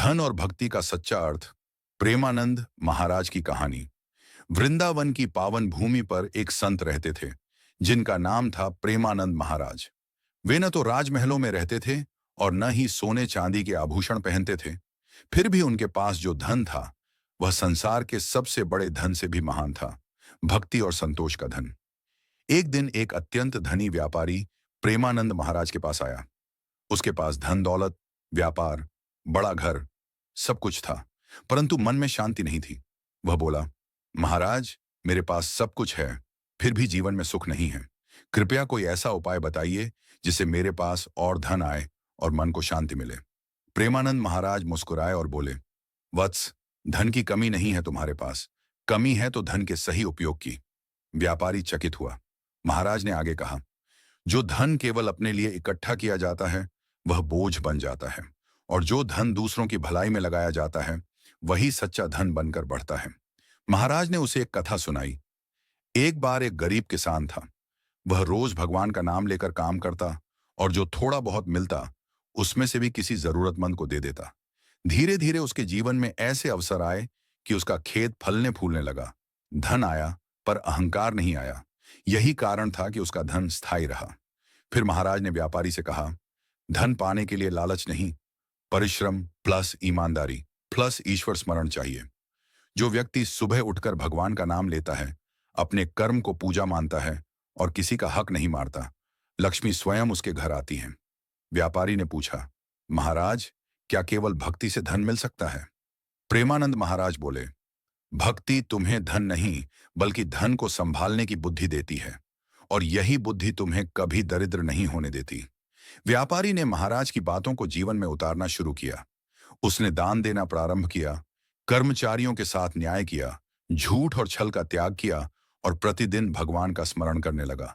धन और भक्ति का सच्चा अर्थ। प्रेमानंद महाराज की कहानी। वृंदावन की पावन भूमि पर एक संत रहते थे जिनका नाम था प्रेमानंद महाराज। वे न तो राजमहलों में रहते थे और न ही सोने चांदी के आभूषण पहनते थे। फिर भी उनके पास जो धन था वह संसार के सबसे बड़े धन से भी महान था, भक्ति और संतोष का धन। एक दिन एक अत्यंत धनी व्यापारी प्रेमानंद महाराज के पास आया। उसके पास धन दौलत, व्यापार, बड़ा घर, सब कुछ था, परंतु मन में शांति नहीं थी। वह बोला, महाराज, मेरे पास सब कुछ है, फिर भी जीवन में सुख नहीं है। कृपया कोई ऐसा उपाय बताइए जिससे मेरे पास और धन आए और मन को शांति मिले। प्रेमानंद महाराज मुस्कुराए और बोले, वत्स, धन की कमी नहीं है तुम्हारे पास, कमी है तो धन के सही उपयोग की। व्यापारी चकित हुआ। महाराज ने आगे कहा, जो धन केवल अपने लिए इकट्ठा किया जाता है वह बोझ बन जाता है, और जो धन दूसरों की भलाई में लगाया जाता है वही सच्चा धन बनकर बढ़ता है। महाराज ने उसे एक कथा सुनाई। एक बार एक गरीब किसान था। वह रोज भगवान का नाम लेकर काम करता और जो थोड़ा बहुत मिलता उसमें से भी किसी जरूरतमंद को दे देता। धीरे धीरे उसके जीवन में ऐसे अवसर आए कि उसका खेत फलने फूलने लगा। धन आया पर अहंकार नहीं आया। यही कारण था कि उसका धन स्थायी रहा। फिर महाराज ने व्यापारी से कहा, धन पाने के लिए लालच नहीं, परिश्रम प्लस ईमानदारी प्लस ईश्वर स्मरण चाहिए। जो व्यक्ति सुबह उठकर भगवान का नाम लेता है, अपने कर्म को पूजा मानता है और किसी का हक नहीं मारता, लक्ष्मी स्वयं उसके घर आती है। व्यापारी ने पूछा, महाराज, क्या केवल भक्ति से धन मिल सकता है? प्रेमानंद महाराज बोले, भक्ति तुम्हें धन नहीं बल्कि धन को संभालने की बुद्धि देती है, और यही बुद्धि तुम्हें कभी दरिद्र नहीं होने देती। व्यापारी ने महाराज की बातों को जीवन में उतारना शुरू किया। उसने दान देना प्रारंभ किया, कर्मचारियों के साथ न्याय किया, झूठ और छल का त्याग किया और प्रतिदिन भगवान का स्मरण करने लगा।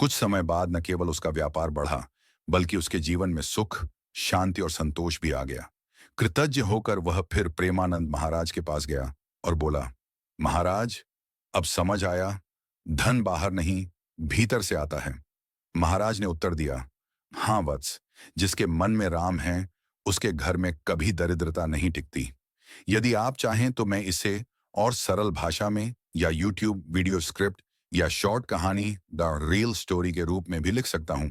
कुछ समय बाद न केवल उसका व्यापार बढ़ा बल्कि उसके जीवन में सुख, शांति और संतोष भी आ गया। कृतज्ञ होकर वह फिर प्रेमानंद महाराज के पास गया और बोला, महाराज, अब समझ आया, धन बाहर नहीं भीतर से आता है। महाराज ने उत्तर दिया, हाँ वत्स, जिसके मन में राम है उसके घर में कभी दरिद्रता नहीं टिकती। यदि आप चाहें तो मैं इसे और सरल भाषा में या यूट्यूब वीडियो स्क्रिप्ट या शॉर्ट कहानी द रियल स्टोरी के रूप में भी लिख सकता हूं।